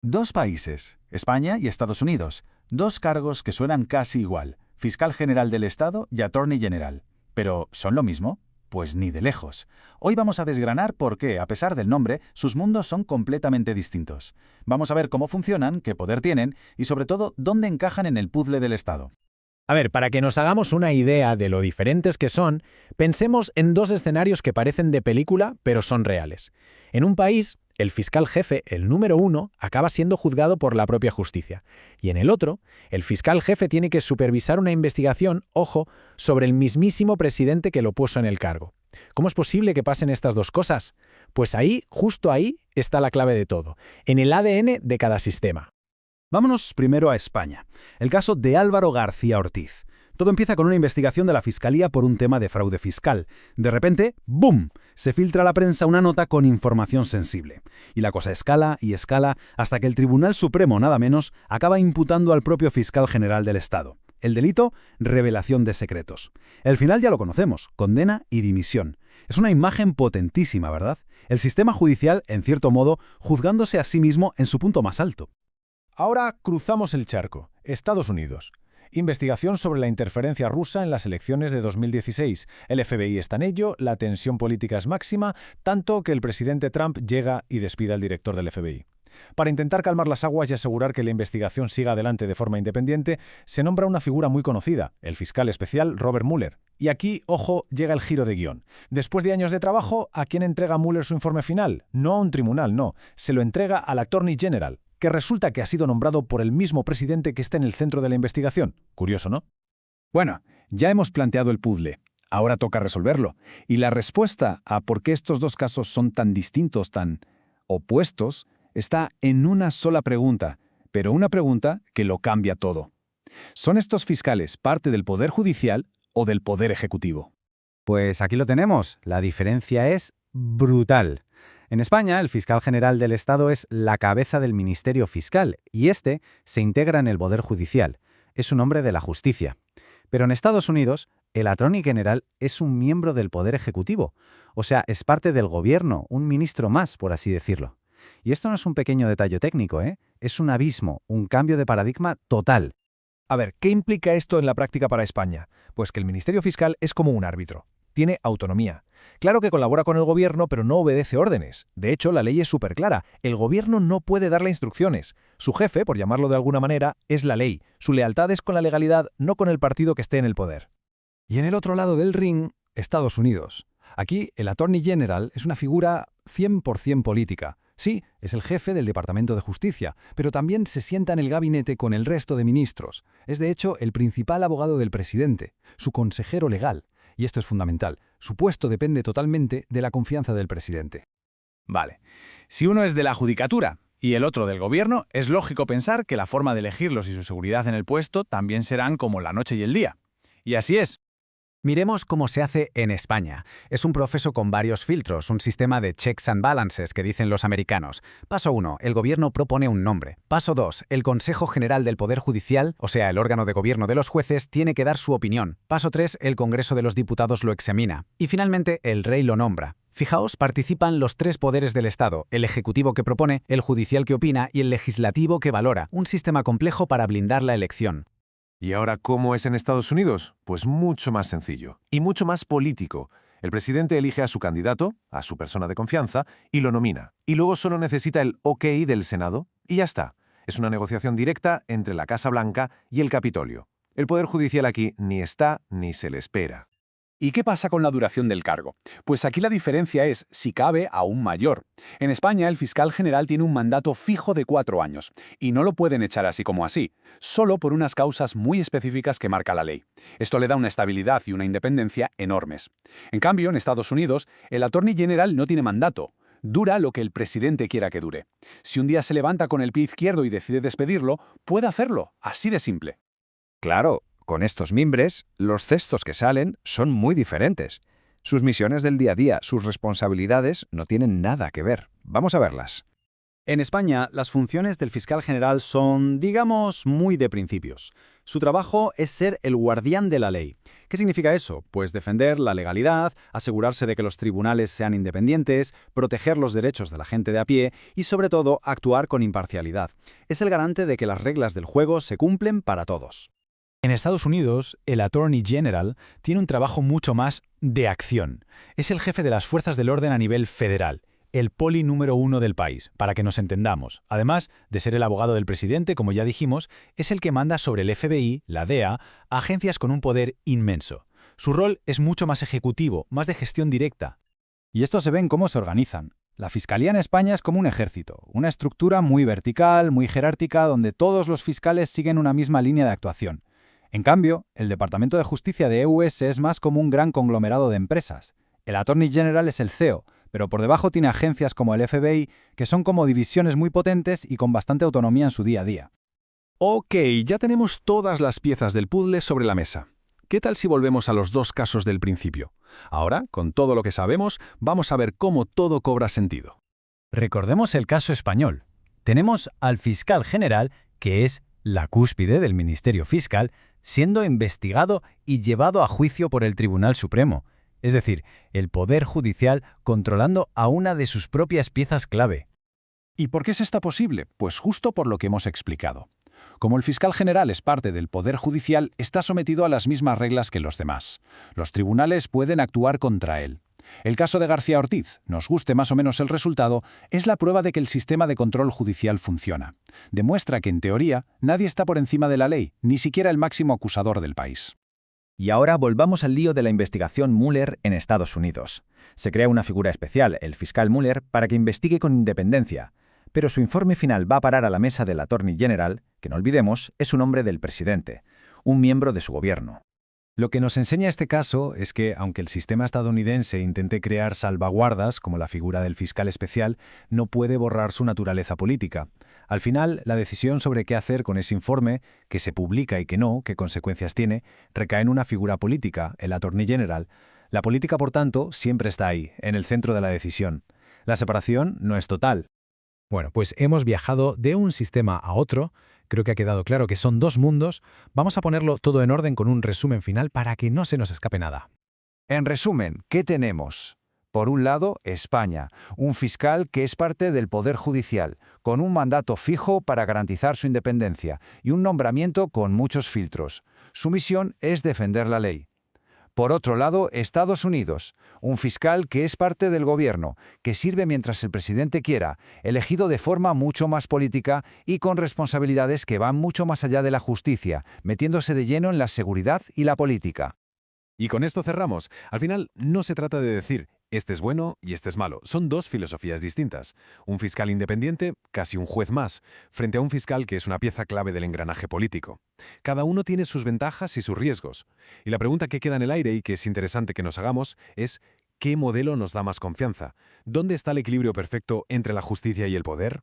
Dos países, España y Estados Unidos, dos cargos que suenan casi igual, Fiscal General del Estado y Attorney General. ¿Pero son lo mismo? Pues ni de lejos. Hoy vamos a desgranar por qué, a pesar del nombre, sus mundos son completamente distintos. Vamos a ver cómo funcionan, qué poder tienen y sobre todo dónde encajan en el puzzle del Estado. A ver, para que nos hagamos una idea de lo diferentes que son, pensemos en dos escenarios que parecen de película, pero son reales. En un país, el fiscal jefe, el número uno, acaba siendo juzgado por la propia justicia. Y en el otro, el fiscal jefe tiene que supervisar una investigación, ojo, sobre el mismísimo presidente que lo puso en el cargo. ¿Cómo es posible que pasen estas dos cosas? Pues ahí, justo ahí, está la clave de todo, en el ADN de cada sistema. Vámonos primero a España. El caso de Álvaro García Ortiz. Todo empieza con una investigación de la Fiscalía por un tema de fraude fiscal. De repente, ¡bum!, se filtra a la prensa una nota con información sensible. Y la cosa escala y escala hasta que el Tribunal Supremo, nada menos, acaba imputando al propio fiscal general del Estado. El delito, revelación de secretos. El final ya lo conocemos, condena y dimisión. Es una imagen potentísima, ¿verdad? El sistema judicial, en cierto modo, juzgándose a sí mismo en su punto más alto. Ahora cruzamos el charco. Estados Unidos. Investigación sobre la interferencia rusa en las elecciones de 2016. El FBI está en ello, la tensión política es máxima, tanto que el presidente Trump llega y despide al director del FBI. Para intentar calmar las aguas y asegurar que la investigación siga adelante de forma independiente, se nombra una figura muy conocida, el fiscal especial Robert Mueller. Y aquí, ojo, llega el giro de guión. Después de años de trabajo, ¿a quién entrega Mueller su informe final? No a un tribunal, no. Se lo entrega al Attorney General, que resulta que ha sido nombrado por el mismo presidente que está en el centro de la investigación. Curioso, ¿no? Bueno, ya hemos planteado el puzzle. Ahora toca resolverlo. Y la respuesta a por qué estos dos casos son tan distintos, tan opuestos, está en una sola pregunta, pero una pregunta que lo cambia todo. ¿Son estos fiscales parte del Poder Judicial o del Poder Ejecutivo? Pues aquí lo tenemos. La diferencia es brutal. En España, el fiscal general del Estado es la cabeza del Ministerio Fiscal y este se integra en el Poder Judicial. Es un hombre de la justicia. Pero en Estados Unidos, el Attorney General es un miembro del Poder Ejecutivo. O sea, es parte del gobierno, un ministro más, por así decirlo. Y esto no es un pequeño detalle técnico, ¿eh? Es un abismo, un cambio de paradigma total. A ver, ¿qué implica esto en la práctica para España? Pues que el Ministerio Fiscal es como un árbitro. Tiene autonomía. Claro que colabora con el gobierno, pero no obedece órdenes. De hecho, la ley es súper clara. El gobierno no puede darle instrucciones. Su jefe, por llamarlo de alguna manera, es la ley. Su lealtad es con la legalidad, no con el partido que esté en el poder. Y en el otro lado del ring, Estados Unidos. Aquí, el Attorney General es una figura 100% política. Sí, es el jefe del Departamento de Justicia, pero también se sienta en el gabinete con el resto de ministros. Es de hecho el principal abogado del presidente, su consejero legal. Y esto es fundamental. Su puesto depende totalmente de la confianza del presidente. Vale. Si uno es de la judicatura y el otro del gobierno, es lógico pensar que la forma de elegirlos y su seguridad en el puesto también serán como la noche y el día. Y así es. Miremos cómo se hace en España. Es un proceso con varios filtros, un sistema de checks and balances que dicen los americanos. Paso 1. El gobierno propone un nombre. Paso 2. El Consejo General del Poder Judicial, o sea, el órgano de gobierno de los jueces, tiene que dar su opinión. Paso 3. El Congreso de los Diputados lo examina. Y finalmente, el rey lo nombra. Fijaos, participan los tres poderes del Estado, el ejecutivo que propone, el judicial que opina y el legislativo que valora. Un sistema complejo para blindar la elección. ¿Y ahora cómo es en Estados Unidos? Pues mucho más sencillo y mucho más político. El presidente elige a su candidato, a su persona de confianza, y lo nomina. Y luego solo necesita el OK del Senado y ya está. Es una negociación directa entre la Casa Blanca y el Capitolio. El Poder Judicial aquí ni está ni se le espera. ¿Y qué pasa con la duración del cargo? Pues aquí la diferencia es, si cabe, aún mayor. En España, el fiscal general tiene un mandato fijo de 4 años, y no lo pueden echar así como así, solo por unas causas muy específicas que marca la ley. Esto le da una estabilidad y una independencia enormes. En cambio, en Estados Unidos, el Attorney General no tiene mandato. Dura lo que el presidente quiera que dure. Si un día se levanta con el pie izquierdo y decide despedirlo, puede hacerlo, así de simple. Claro. Con estos mimbres, los cestos que salen son muy diferentes. Sus misiones del día a día, sus responsabilidades no tienen nada que ver. Vamos a verlas. En España, las funciones del fiscal general son, digamos, muy de principios. Su trabajo es ser el guardián de la ley. ¿Qué significa eso? Pues defender la legalidad, asegurarse de que los tribunales sean independientes, proteger los derechos de la gente de a pie y, sobre todo, actuar con imparcialidad. Es el garante de que las reglas del juego se cumplen para todos. En Estados Unidos, el Attorney General tiene un trabajo mucho más de acción. Es el jefe de las fuerzas del orden a nivel federal, el poli número 1 del país, para que nos entendamos. Además de ser el abogado del presidente, como ya dijimos, es el que manda sobre el FBI, la DEA, agencias con un poder inmenso. Su rol es mucho más ejecutivo, más de gestión directa. Y esto se ve en cómo se organizan. La Fiscalía en España es como un ejército, una estructura muy vertical, muy jerárquica, donde todos los fiscales siguen una misma línea de actuación. En cambio, el Departamento de Justicia de EUS es más como un gran conglomerado de empresas. El Attorney General es el CEO, pero por debajo tiene agencias como el FBI, que son como divisiones muy potentes y con bastante autonomía en su día a día. Ok, ya tenemos todas las piezas del puzzle sobre la mesa. ¿Qué tal si volvemos a los dos casos del principio? Ahora, con todo lo que sabemos, vamos a ver cómo todo cobra sentido. Recordemos el caso español. Tenemos al fiscal general, que es la cúspide del Ministerio Fiscal, siendo investigado y llevado a juicio por el Tribunal Supremo. Es decir, el Poder Judicial controlando a una de sus propias piezas clave. ¿Y por qué es esto posible? Pues justo por lo que hemos explicado. Como el fiscal general es parte del Poder Judicial, está sometido a las mismas reglas que los demás. Los tribunales pueden actuar contra él. El caso de García Ortiz, nos guste más o menos el resultado, es la prueba de que el sistema de control judicial funciona. Demuestra que, en teoría, nadie está por encima de la ley, ni siquiera el máximo acusador del país. Y ahora volvamos al lío de la investigación Mueller en Estados Unidos. Se crea una figura especial, el fiscal Mueller, para que investigue con independencia. Pero su informe final va a parar a la mesa del Attorney General, que no olvidemos, es un hombre del presidente, un miembro de su gobierno. Lo que nos enseña este caso es que, aunque el sistema estadounidense intente crear salvaguardas, como la figura del fiscal especial, no puede borrar su naturaleza política. Al final, la decisión sobre qué hacer con ese informe, que se publica y que no, qué consecuencias tiene, recae en una figura política, el Attorney General. La política, por tanto, siempre está ahí, en el centro de la decisión. La separación no es total. Bueno, pues hemos viajado de un sistema a otro. Creo que ha quedado claro que son dos mundos. Vamos a ponerlo todo en orden con un resumen final para que no se nos escape nada. En resumen, ¿qué tenemos? Por un lado, España, un fiscal que es parte del Poder Judicial, con un mandato fijo para garantizar su independencia y un nombramiento con muchos filtros. Su misión es defender la ley. Por otro lado, Estados Unidos, un fiscal que es parte del gobierno, que sirve mientras el presidente quiera, elegido de forma mucho más política y con responsabilidades que van mucho más allá de la justicia, metiéndose de lleno en la seguridad y la política. Y con esto cerramos. Al final, no se trata de decir, este es bueno y este es malo. Son dos filosofías distintas. Un fiscal independiente, casi un juez más, frente a un fiscal que es una pieza clave del engranaje político. Cada uno tiene sus ventajas y sus riesgos. Y la pregunta que queda en el aire y que es interesante que nos hagamos es, ¿qué modelo nos da más confianza? ¿Dónde está el equilibrio perfecto entre la justicia y el poder?